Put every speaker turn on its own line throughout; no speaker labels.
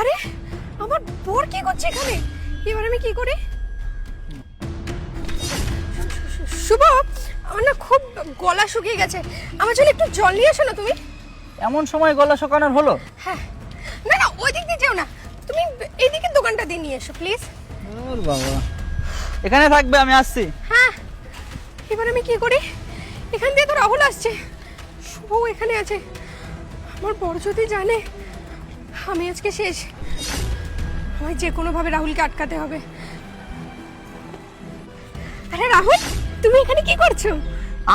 আরে আমার বর কি করছে এখানে? এবার আমি কি করি? শুভ, আমার না খুব গলা শুকিয়ে গেছে, আমার জন্য একটু জল নিয়ে এসো না তুমি।
এমন সময় গলা শুকানোর হলো?
হ্যাঁ, না না ওই দিক দিয়ে যেও না, তুমি এইদিকে দোকানটা দিয়ে নিয়ে এসো প্লিজ।
ওর বাবা, এখানে থাকবে, আমি আসছি।
হ্যাঁ, এবার আমি কি করি? এখান দিয়ে তো রাহুল আসছে, শুভ এখানে আছে, আমার বড় যদি জানে আমি আজকে শেষ। আমায় যে কোনোভাবে রাহুলকে আটকাতে হবে। আরে রাহুল, তুমি এখানে কি করছো?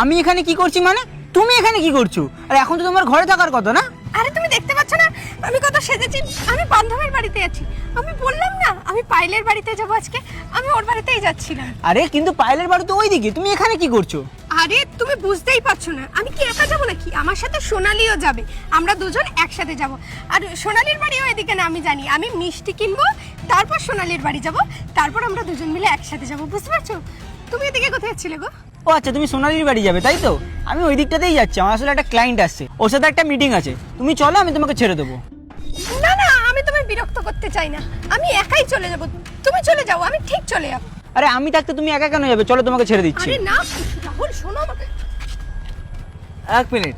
আমি এখানে কি করছি মানে? তুমি এখানে কি করছো? আর এখন তো তোমার ঘরে থাকার কথা না?
আরে তুমি দেখতে পাচ্ছ না আমি কত সেজেছি? আমি বান্ধবীর বাড়িতে আছি, আমি বললাম না আমি পাইলের বাড়িতে যাবো আজকে, আমি ওর বাড়িতেই যাচ্ছিলাম।
আরে কিন্তু পায়েলের বাড়ি তো ওইদিকে, তুমি এখানে কি করছো?
আরে তুমি বুঝতেই পারছো না, আমি কি একা যাবো নাকি? আমার সাথে সোনালিও যাবে, আমরা দুজন একসাথে যাব। আর সোনালির বাড়িও এদিকে না, আমি জানি। আমি মিষ্টি কিনবো, তারপর সোনালির বাড়ি যাব, তারপর আমরা দুজন মিলে একসাথে যাব, বুঝতে পারছো? তুমি এদিকে কোথায় যাচ্ছিলে গো?
ও আচ্ছা, তুমি সোনালির বাড়ি যাবে তাই তো? আমি ওই দিকটাতেই যাচ্ছি, আমার আসলে একটা ক্লায়েন্ট আসছে, ওর সাথে একটা মিটিং আছে। তুমি চলো, আমি তোমাকে ছেড়ে দেবো।
না না, আমি তোমায় বিরক্ত করতে চাই না, আমি একাই চলে যাব। তুমি চলে যাও, আমি ঠিক চলে যাবো।
আরে আমি থাকতে তুমি একা কেন যাবে? চলো, তোমাকে ছেড়ে দিচ্ছি।
আরে না রাহুল, শোনো আমাকে।
এক মিনিট,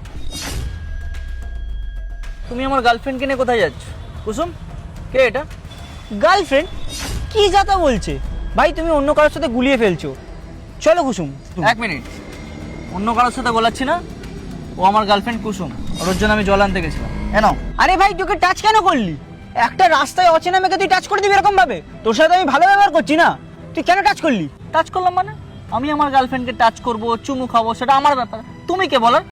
তুমি আমার গার্লফ্রেন্ডকে নিয়ে কোথায় যাচ্ছ? কুসুম, কে এটা? গার্লফ্রেন্ড? কি যাতা বলছে ভাই, তুমি অন্য কারোর সাথে গুলিয়ে ফেলছো। চলো কুসুম। এক মিনিট, অন্য কারোর সাথে গোলাচ্ছি না, ও আমার গার্লফ্রেন্ড কুসুম, ওর জন্য আমি জল আনতে গেছিলাম। এনো। আরে ভাই, তোকে টাচ কেন করলি? একটা রাস্তায় অচেনা মেয়েকে তুই টাচ করে দিবি এরকম ভাবে? তোর সাথে আমি ভালো ব্যবহার করছি না, তুই কেন টাচ করলি? টাচ করলাম মানে? আমি আমার গার্লফ্রেন্ডকে টাচ করবো, চুমু খাবো, সেটা আমার ব্যাপার, তুমি কে বলার?